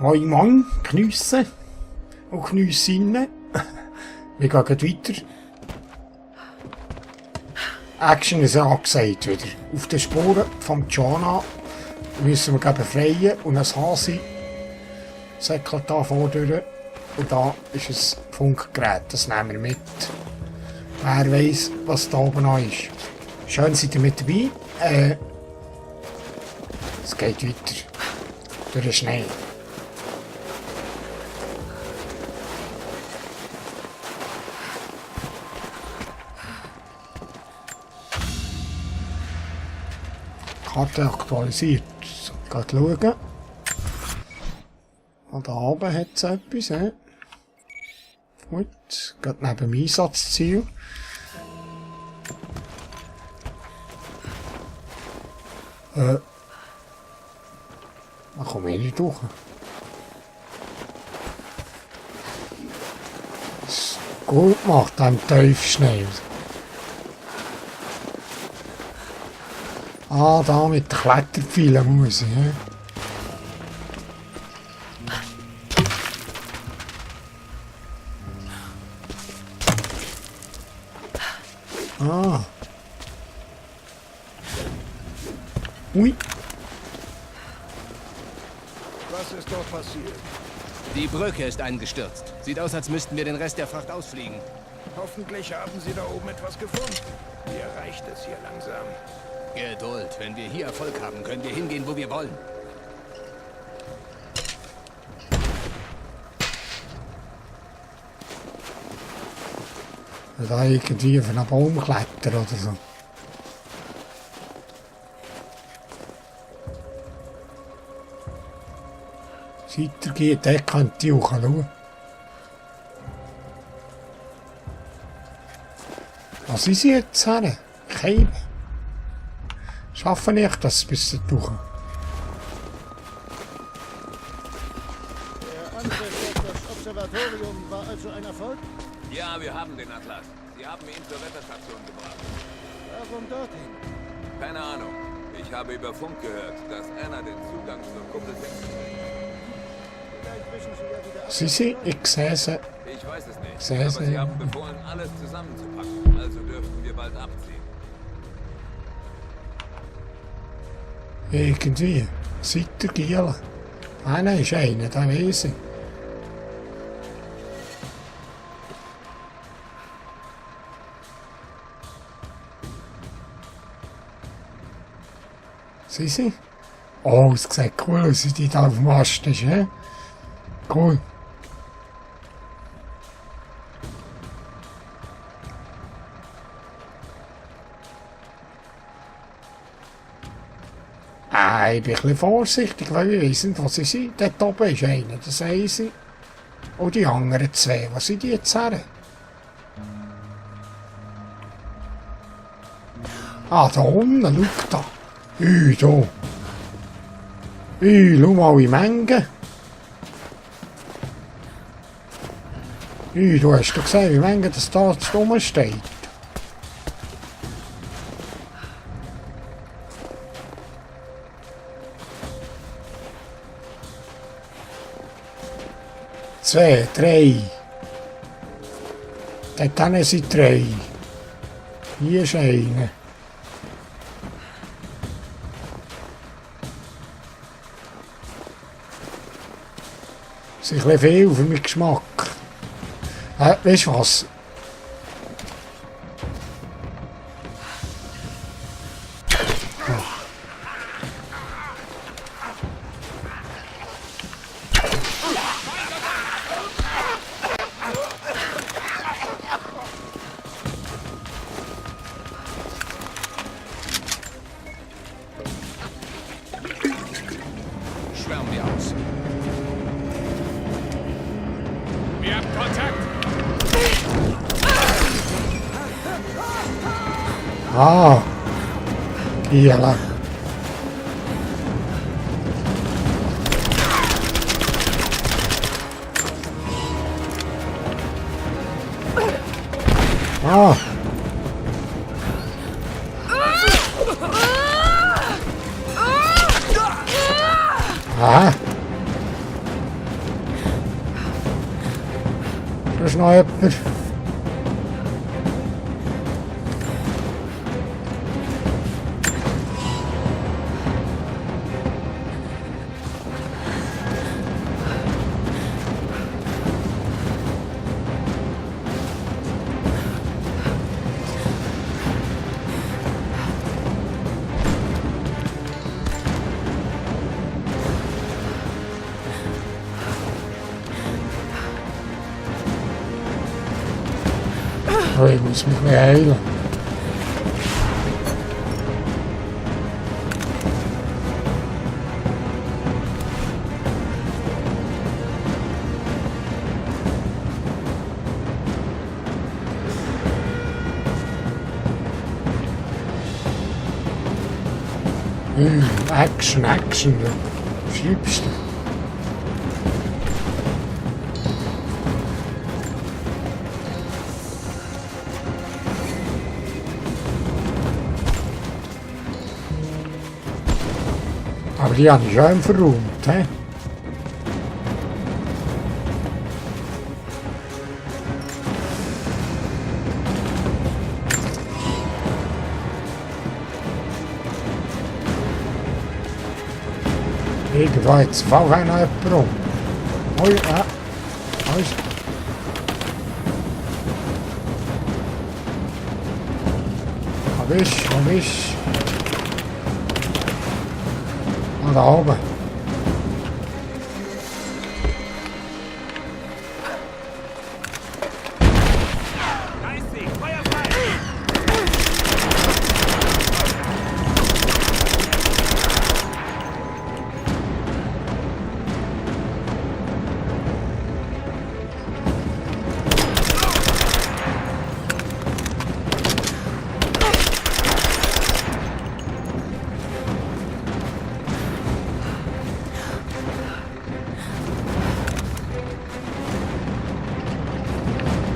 Moin Moin, Geniesse und Geniessinnen. Wir gehen weiter. Action ist angesagt wieder. Auf den Spuren vom Jana müssen wir befreien und ein Hasi säckelt da vordurch. Und da ist ein Funkgerät, das nehmen wir mit. Wer weiss, was da oben noch ist. Schön seid ihr mit dabei. Es geht weiter. Durch den Schnee. Karte aktualisiert. So, geht schauen. Und da oben hat es etwas. Gut, geht neben dem Einsatzziel. Da komme ich nicht durch. Das ist gut gemacht, dann Tiefschnee. Ah, da mit den Kletterpfeilen muss ich. Ah. Ui. Was ist dort passiert? Die Brücke ist eingestürzt. Sieht aus, als müssten wir den Rest der Fracht ausfliegen. Hoffentlich haben Sie da oben etwas gefunden. Mir reicht es hier langsam. Geduld. Wenn wir hier Erfolg haben, können wir hingehen, wo wir wollen. Da irgendwie auf einen Baum klettern oder so. Weitergeht, der könnte ich auch schauen. Was ist jetzt her? Keine. Schaffe ich das bis durch. Der Angriff auf das Observatorium war also ein Erfolg? Ja, wir haben den Atlas. Sie haben ihn zur Wetterstation gebracht. Warum dorthin? Keine Ahnung. Ich habe über Funk gehört, dass Anna den Zugang zur Kuppel finden. Vielleicht wischen Sie ja wieder ab. Sie, ich sehe sie. Ich weiß es nicht. Sehr, Aber sehr. sie haben befohlen, alles zusammenzupacken. Also dürften wir bald abziehen. Irgendwie. Seid ihr Giel? Einer ist einer, der weiss ich. Sie? Oh, es sieht cool aus, wie die da auf dem Ast ist, hä? Cool. Ich bin ein bisschen vorsichtig, weil ich weiss nicht, was sie sind. Dort oben ist einer, das sehen sie. Und die anderen zwei, was sind die jetzt her? Ah, da unten, schau da. Da. Schau mal, wie Menge. Du hast doch gesehen, wie Menge das da rumsteht. Zwei, drei. Dort hinten sind drei. Hier ist einer. Das ist ein bisschen viel für meinen Geschmack. Weißt du was? Schwärmen wir aus. Wir haben Kontakt! Ah. Giel. Ah. Ah. ist noch jemand. Oh, ich muss mich mehr heilen. Action, Action. Schlimmste. Aber die habe ich schon verräumt, hä? Irgendwo jetzt fällt einer jemand rum. Oh ja, alles. Erwisch. Ah, da oben.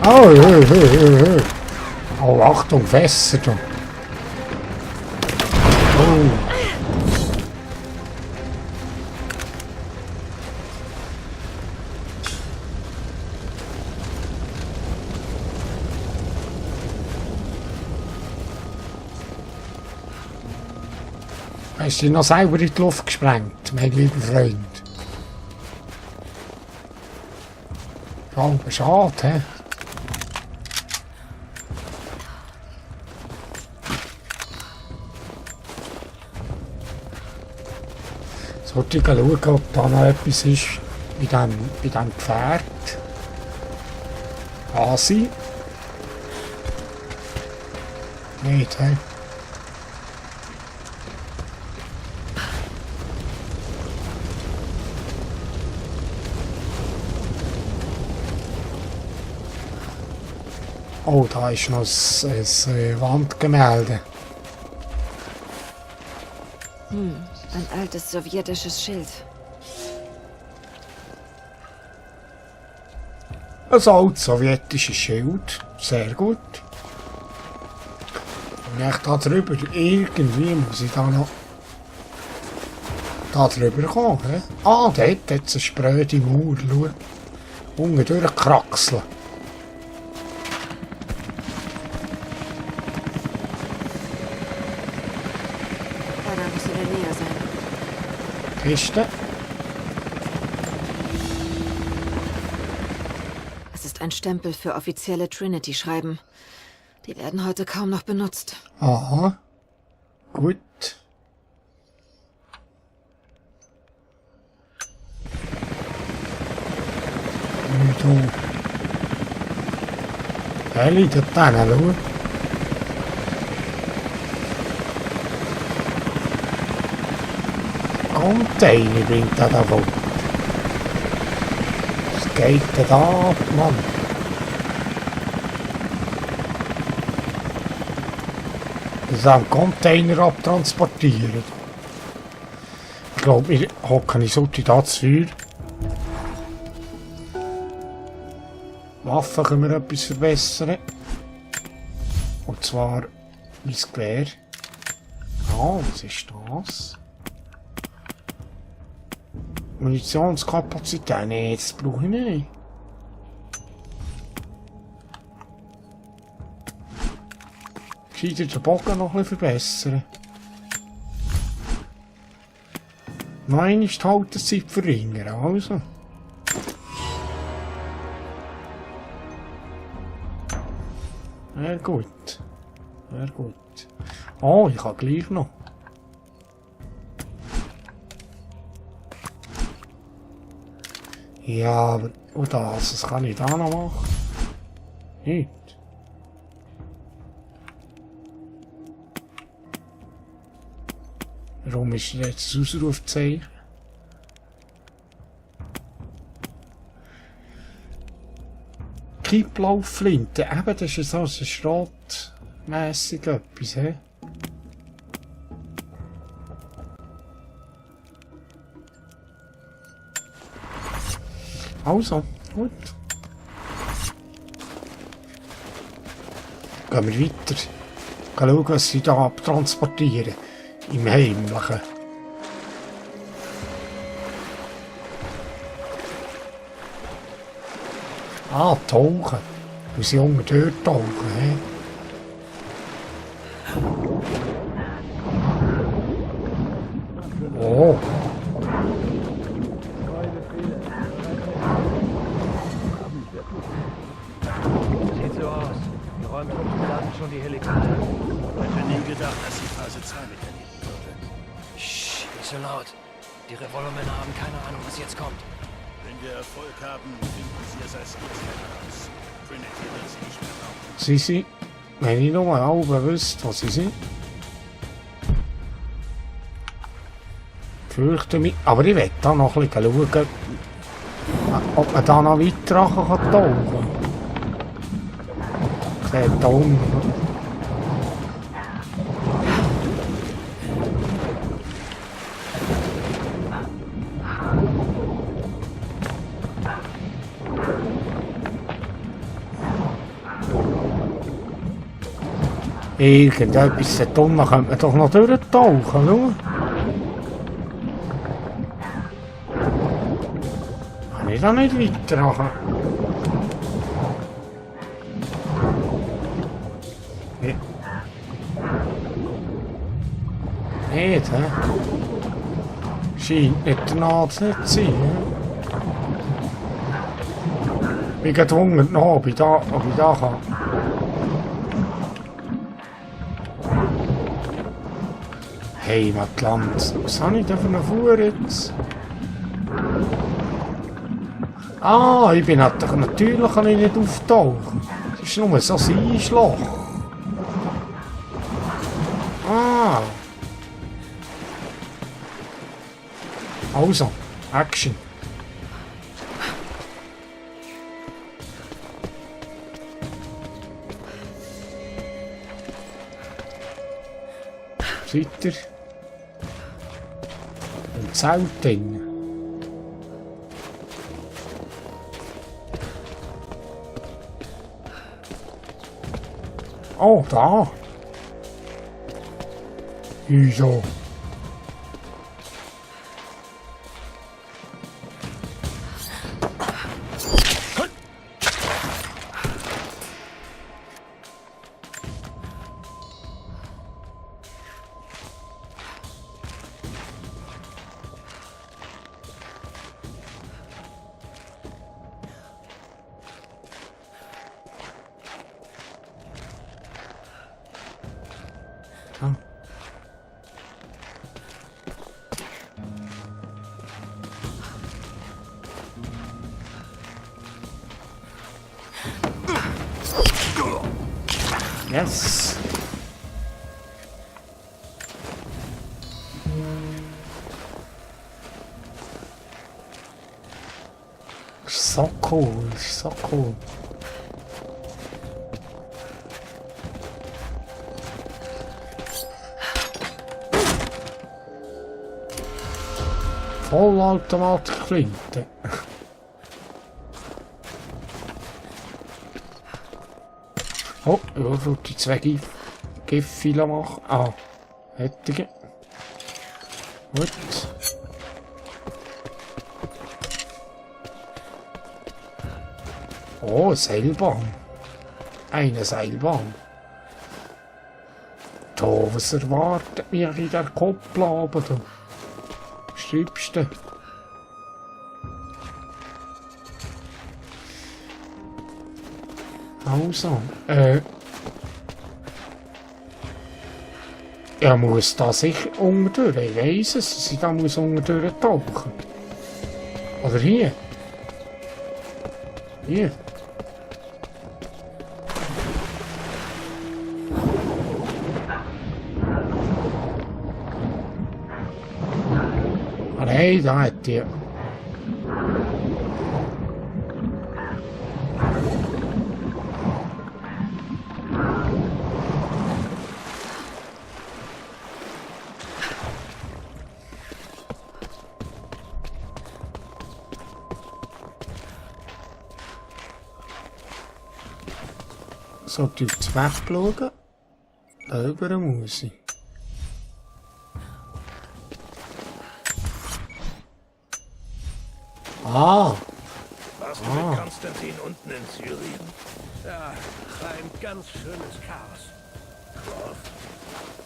Oh, oh, Achtung, Fässer da. Oh. Hast du dich noch selber in die Luft gesprengt, mein lieber Freund? Oh, schade, hä? Sollte ich schauen, ob da noch etwas ist bei diesem Gefährt. Hasi. Nicht, hä? Oh, da ist noch ein Wandgemälde. Ein altes sowjetisches Schild. Ein altes sowjetisches Schild. Sehr gut. Und ich da drüber, irgendwie muss ich da noch da drüber kommen. He? Ah, dort hat es eine spröde Mauer. Schau. Unten durchkraxeln. Kiste. Es ist ein Stempel für offizielle Trinity-Schreiben. Die werden heute kaum noch benutzt. Aha. Gut. Und du. Heli, dort hinten, schau. Container bringt er davon. Was geht denn da ab, Mann? Das ist ein Container abtransportieren. Ich glaube, wir hocken in Sutti da zu Feuer. Waffen können wir etwas verbessern. Und zwar mein Gewehr. Ah, was ist das? Munitionskapazität? Nee, das brauche ich nicht. Scheint den Bogen noch ein bisschen verbessern. Nein, ist die Haltezeit verringern, also. Sehr gut. Sehr gut. Oh, ich habe gleich noch. Ja, aber... Und das kann ich da noch machen. Nicht. Warum ist jetzt das Ausrufzeichen? Kipplaufflinte, eben, das ist so ein schrottmässig etwas, hä? Also, gut. Gehen wir weiter. Schauen, was sie da abtransportieren. Im Heimlichen. Ah, tauchen. Wir sind unter dort tauchen, hä? Oh. Sieht so aus. Die Räumtruppen laden schon die Helikopter. Hätte nie gedacht, dass die Phase 2 miterleben würde. Shh, nicht so laut. Die Revolvermänner haben keine Ahnung, was jetzt kommt. Wenn wir Erfolg haben, finden sie es als Gift heraus. Trinity wird sie nicht mehr brauchen. Sie sind, wenn ich noch mal oben wüsste, was sie sind. Fürchte mich. Aber ich will da noch ein bisschen schauen, ob man da noch weiter tauchen kann. Sieht da unten. Irgendetwas da unten könnte man doch noch durchtauchen, schau. Kann ich da nicht weiter machen? Nee. Nicht, hä? Scheint nicht der Nase zu sein, hä? Ich bin gezwungen, noch, ob ich da kann. Heimatland. Was habe ich da für eine Fuhr jetzt? Ah, ich bin natürlich kann ich nicht auftauchen. Das ist nur so ein Einschlag. Ah. Also, Action. Seid ihr? Im Zelt drin. Oh, da. Wieso? Yes. So cool, so cool. Vollautomatikflinte. Oh, ich will die zwei Giftpfeile machen. Ah, hättige. Gut. Oh, Seilbahn. Eine Seilbahn. da? Was erwartet mich in der Kopplabe? Du? Was schreibst du? Also, ja, muss da sicher unterdurch. Ich weiss es, dass ich da muss unterdurch tauchen. Oder hier. Hier. Ah nein, da hat die. So, du wegschauen. Da über muss ich. Ah! Warst du mit Konstantin unten in Syrien? Ja, war ein ganz schönes Chaos.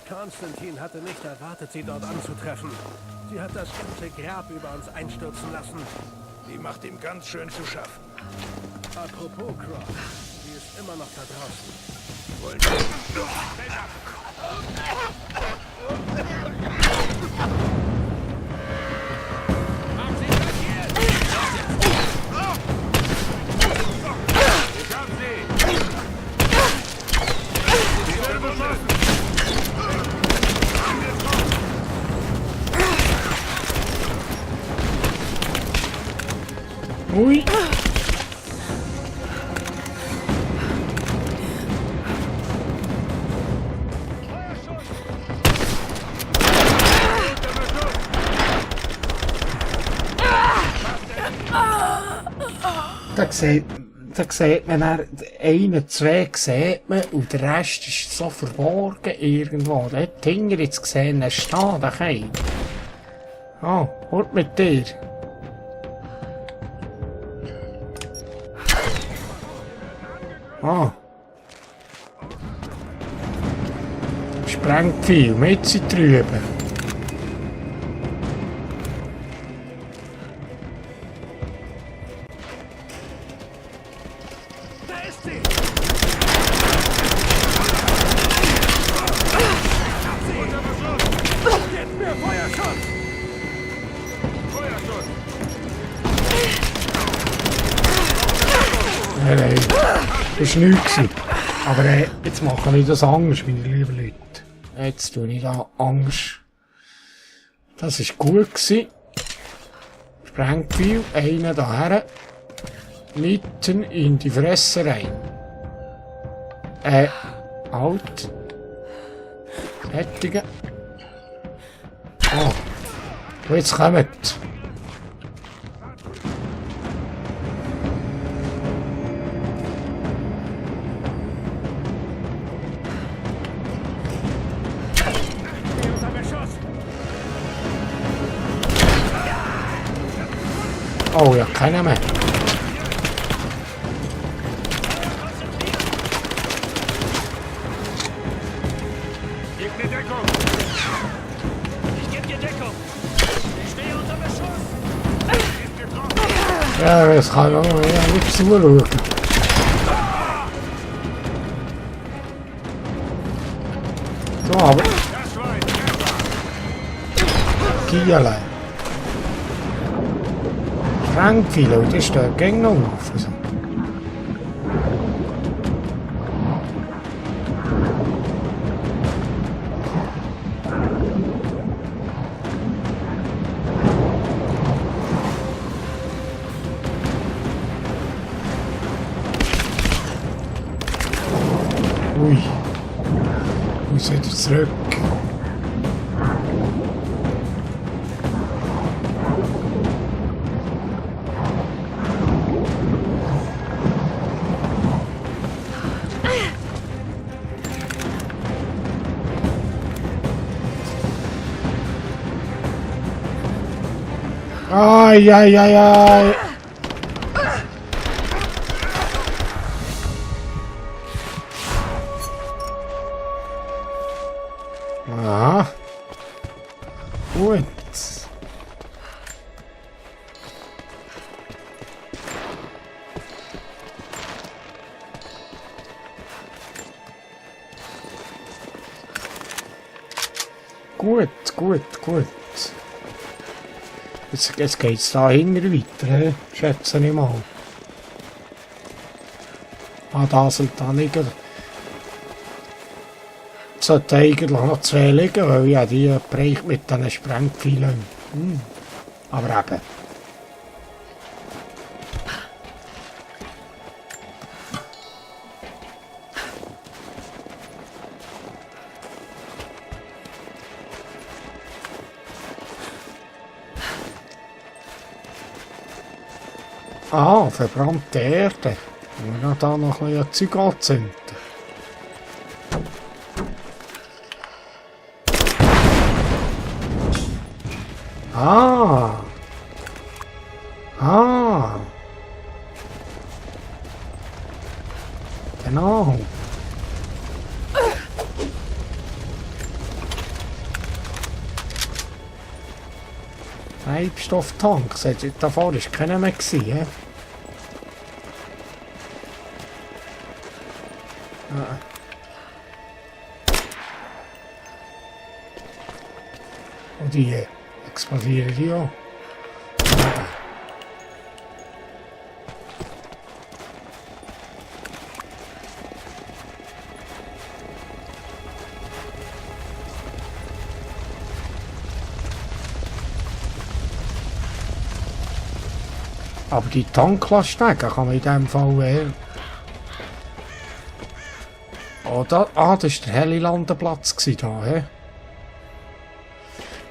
Konstantin hatte nicht erwartet, sie dort anzutreffen. Sie hat das ganze Grab über uns einstürzen lassen. Die macht ihm ganz schön zu schaffen. Apropos Croft, sie ist immer noch da draußen. Wollen wir... Ui! Da sieht man dann, einen, zwei sieht man und der Rest ist so verborgen irgendwo. Dort hinten jetzt gesehen, er steht, der Keim. Oh, hört mit dir. Ah. Sprengt viel, mit sie drüben. Nein, das war nichts. Aber jetzt mache ich das Angst, meine lieben Leute. Jetzt tue ich da Angst. Das war gut gewesen. Sprengt viel, einer daher. Mitten in die Fresse rein. Halt. Fertige. Oh. Und jetzt kommt. Oh ja, keiner mehr. Gib mir Deckung! Ich geb dir Deckung! Ich stehe unter Beschuss! Ja, das kann man ja nicht zuschauen. So, aber... Kiele. Frank viele, das ist der Gang noch auf. Also. Ui. Ich muss wieder zurück. Ai, ai, ai, ai. gut. Jetzt geht's da hinten weiter, he? Schätze ich mal. Ah, da sollte da liegen. Es sollten eigentlich noch 2 liegen, weil ja die bereicht mit diesen Sprengpfeilen. Aber eben. Ah, verbrannte Erde. Und wir da noch ein bisschen Zeug anzünden. Ah. Genau. Treibstofftank. Davor war keiner mehr. He? Und die explodieren die auch. Aber die Tanklastwagen kann man in diesem Fall das war der Heli-Landeplatz da, hä?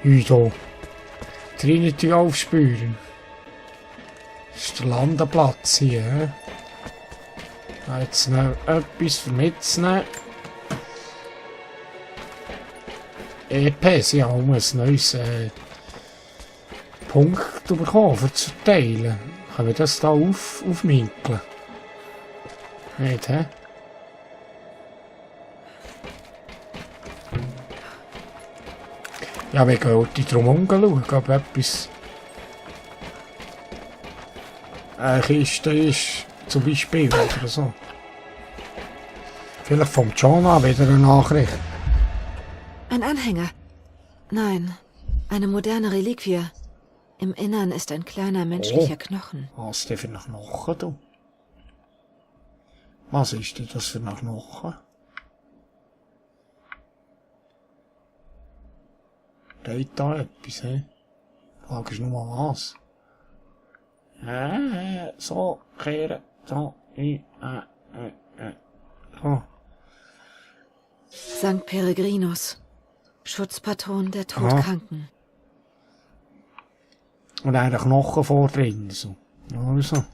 Hier. Trinity aufspüren. Das ist der Landeplatz hier, hä? Jetzt noch etwas für mitzunehmen. EP, sie haben ein neues Punkt bekommen, für zu teilen. Können wir das da aufminkeln? Nicht, hä? Ja, wir gehen heute drum umschauen, ob etwas eine Kiste ist, zum Beispiel, oder so. Vielleicht vom Jonah wieder eine Nachricht. Ein Anhänger. Nein, eine moderne Reliquie. Im Innern ist ein kleiner menschlicher Knochen. Was ist denn für ein Knochen, du? Was ist denn das für ein Knochen? Steht da etwas, hä? Frage ist nur mal was. So, kehren, so, so. St. Peregrinus, Schutzpatron der Todkranken. Und einen Knochen vor drin, so. Also.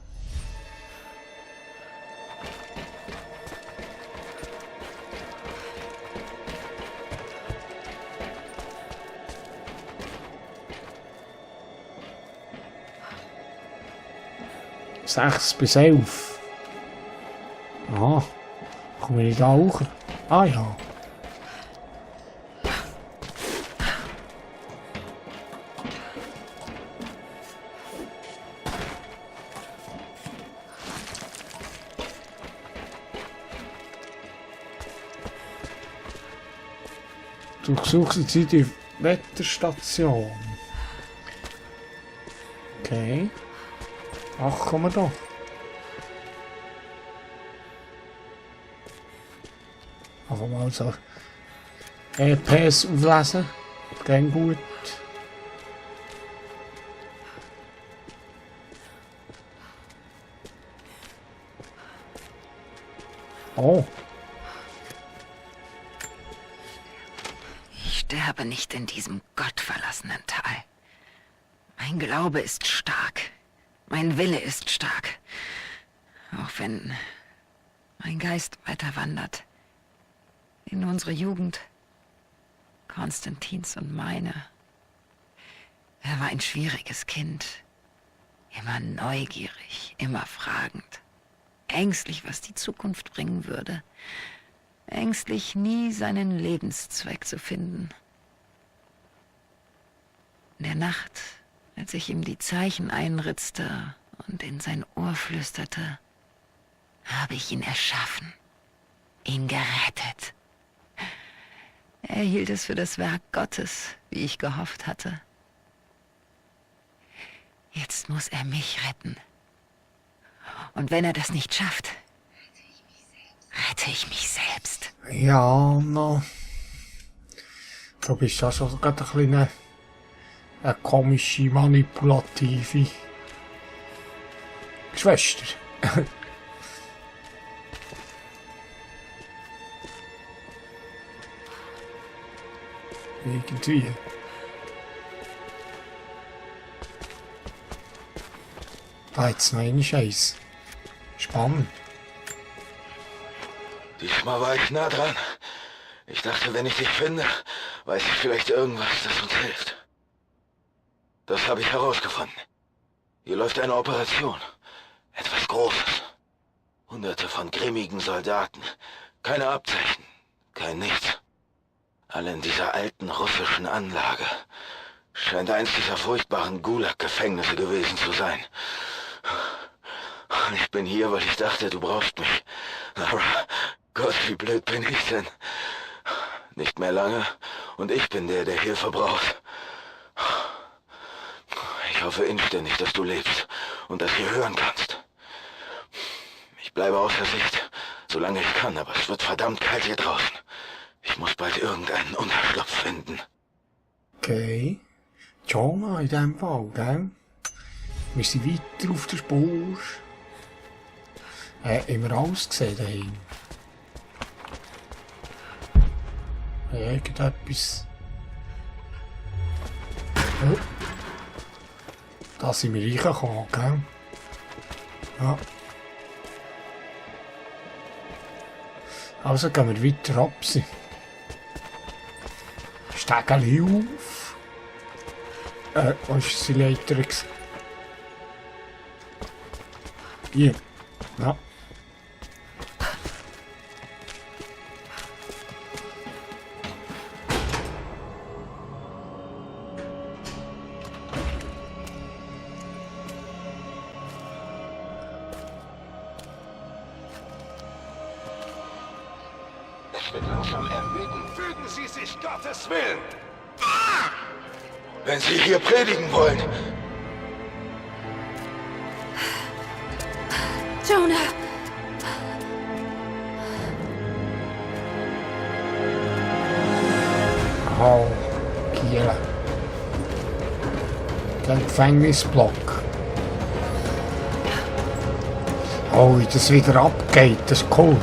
Sechs bis 11. Aha. Komme ich da auch? Ah ja. Durchsuchen Sie die Wetterstation. Okay. Ach, komm mal da. Einfach mal so EPs auflesen. Geht gut. Oh. Ich sterbe nicht in diesem gottverlassenen Tal. Mein Glaube ist stark. Mein Wille ist stark. Auch wenn mein Geist weiter wandert. In unsere Jugend. Konstantins und meine. Er war ein schwieriges Kind. Immer neugierig, immer fragend. Ängstlich, was die Zukunft bringen würde. Ängstlich, nie seinen Lebenszweck zu finden. In der Nacht, als ich ihm die Zeichen einritzte und in sein Ohr flüsterte, habe ich ihn erschaffen, ihn gerettet. Er hielt es für das Werk Gottes, wie ich gehofft hatte. Jetzt muss er mich retten. Und wenn er das nicht schafft, rette ich mich selbst. Ja, no. Du bist ja schon gerade ein bisschen eine komische, manipulative Schwester. Irgendwie. Da jetzt noch eine Scheiße. Spannend. Diesmal war ich nah dran. Ich dachte, wenn ich dich finde, weiß ich vielleicht irgendwas, das uns hilft. Das habe ich herausgefunden. Hier läuft eine Operation. Etwas Großes. Hunderte von grimmigen Soldaten. Keine Abzeichen. Kein Nichts. Alle in dieser alten russischen Anlage. Scheint eins dieser furchtbaren Gulag-Gefängnisse gewesen zu sein. Ich bin hier, weil ich dachte, du brauchst mich. Aber Gott, wie blöd bin ich denn? Nicht mehr lange und ich bin der Hilfe braucht. Ich hoffe inständig, dass du lebst und das hier hören kannst. Ich bleibe außer Sicht, solange ich kann, aber es wird verdammt kalt hier draußen. Ich muss bald irgendeinen Unterschlupf finden. Okay. Jonah in diesem Fall, gell? Wir sind weiter auf der Spur. Haben wir alles gesehen daheim? Irgendetwas. Oh. Da sind wir reingekommen, gell? Ja. Also gehen wir weiter ab. Stegeli auf. Was ist die Leiter? Hier. Ja. Es wird langsam ermüdend. Fügen Sie sich Gottes Willen! Wenn Sie hier predigen wollen. Jonah! Oh, Kiela. Der Gefängnisblock. Oh, wie das wieder abgeht, das ist cool.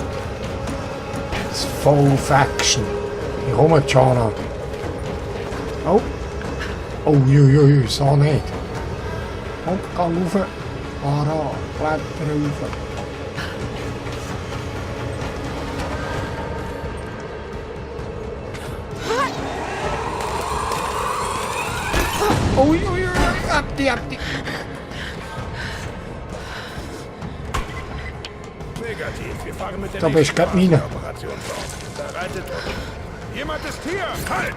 Das ist voll auf Action. Ich komme, Jonah. Oh. Oh, ui, so nicht. Komm, geh rauf. Ara, kletter rauf. Ui, hab die. Negativ, wir fahren mit der Da bist du nächsten grad Phase der Operation fort. Bereitet euch. Jemand ist hier! Halt!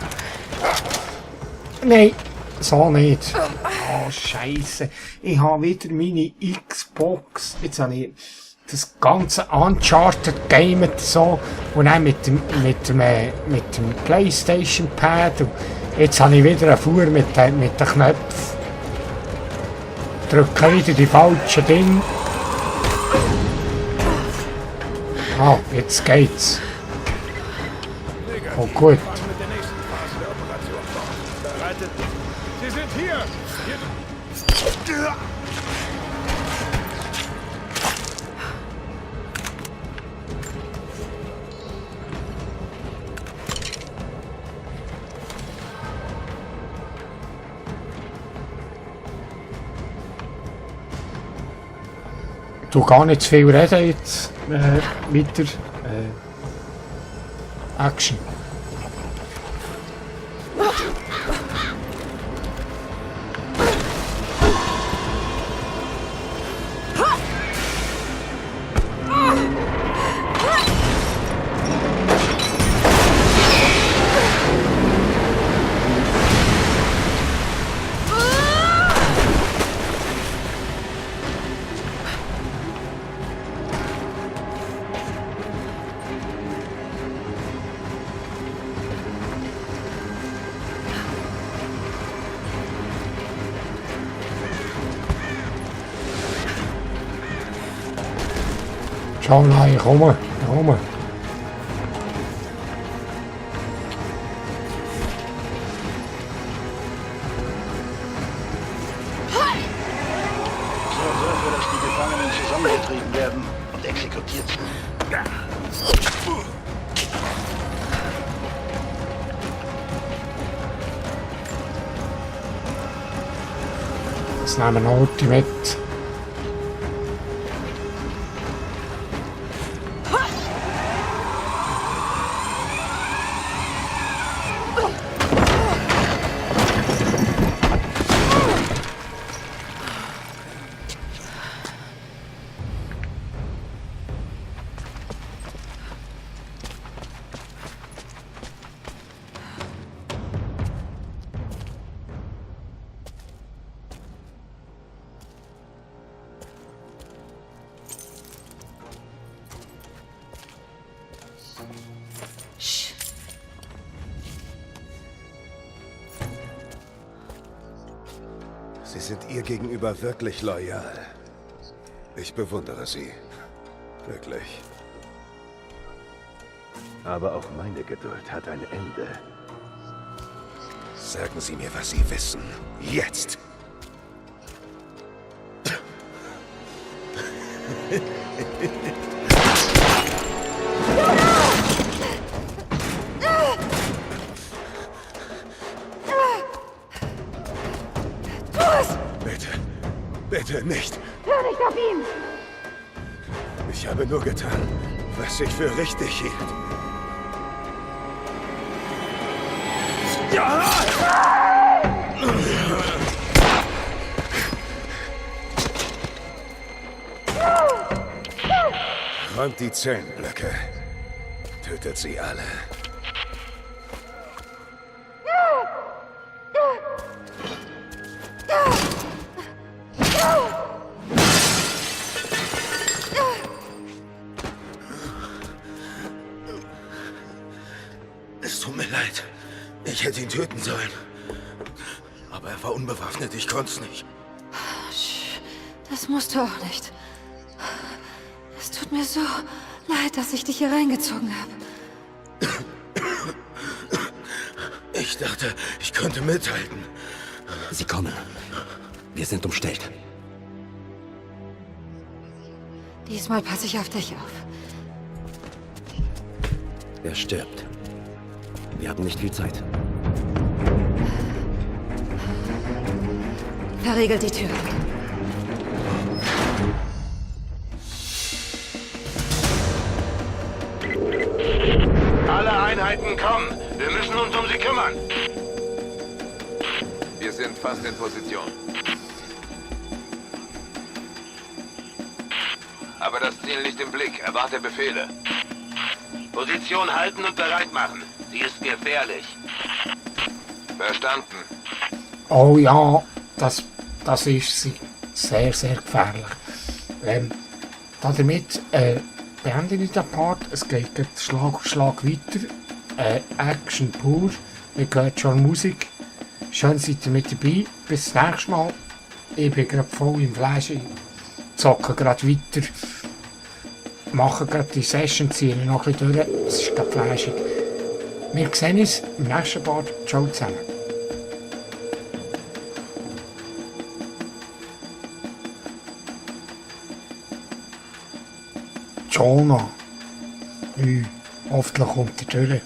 Nein, so nicht. Oh, Scheiße. Ich habe wieder meine Xbox. Jetzt habe ich das ganze Uncharted Game so und dann mit dem PlayStation Pad. Und jetzt habe ich wieder einen Fuhr mit den Knöpfen. Drücke wieder die falschen Dinge. Ah, jetzt geht's. Oh, gut. Wir fahren mit der nächsten Phase der Operation fort. Bereitet. Sie sind hier! Du gar nicht zu viel reden jetzt. Weiter. Action. Jonah, ich komme. So sorgen wir, dass die Gefangenen zusammengetrieben werden und exekutiert sind. Jetzt nehmen wir noch die mit. Sie sind ihr gegenüber wirklich loyal. Ich bewundere Sie. Wirklich. Aber auch meine Geduld hat ein Ende. Sagen Sie mir, was Sie wissen. Jetzt! Bitte. Bitte nicht. Hör nicht auf ihn! Ich habe nur getan, was ich für richtig hielt. Räumt die Zellenblöcke. Tötet sie alle. Es tut mir leid. Ich hätte ihn töten sollen. Aber er war unbewaffnet. Ich konnte es nicht. Das musst du auch nicht. Es tut mir so leid, dass ich dich hier reingezogen habe. Ich dachte, ich könnte mithalten. Sie kommen. Wir sind umstellt. Diesmal passe ich auf dich auf. Er stirbt. Wir haben nicht viel Zeit. Verriegelt die Tür. Alle Einheiten kommen. Wir müssen uns um sie kümmern. Wir sind fast in Position. Aber das Ziel nicht im Blick. Erwarte Befehle. Position halten und bereit machen. Sie ist gefährlich. Verstanden. Oh ja, das ist sie. Sehr, sehr gefährlich. Damit beende ich den Part. Es geht Schlag auf Schlag weiter. Action pur. Wir hören schon Musik. Schön seid ihr mit dabei. Bis zum nächsten Mal. Ich bin gerade voll im Fleisch. Ich zocke gerade weiter. Mache gerade die Session, ziehe noch ein bisschen durch. Es ist gerade fleischig. Wir sehen uns im nächsten Part. Ciao zusammen. Jonah. Hoffentlich kommt er durch.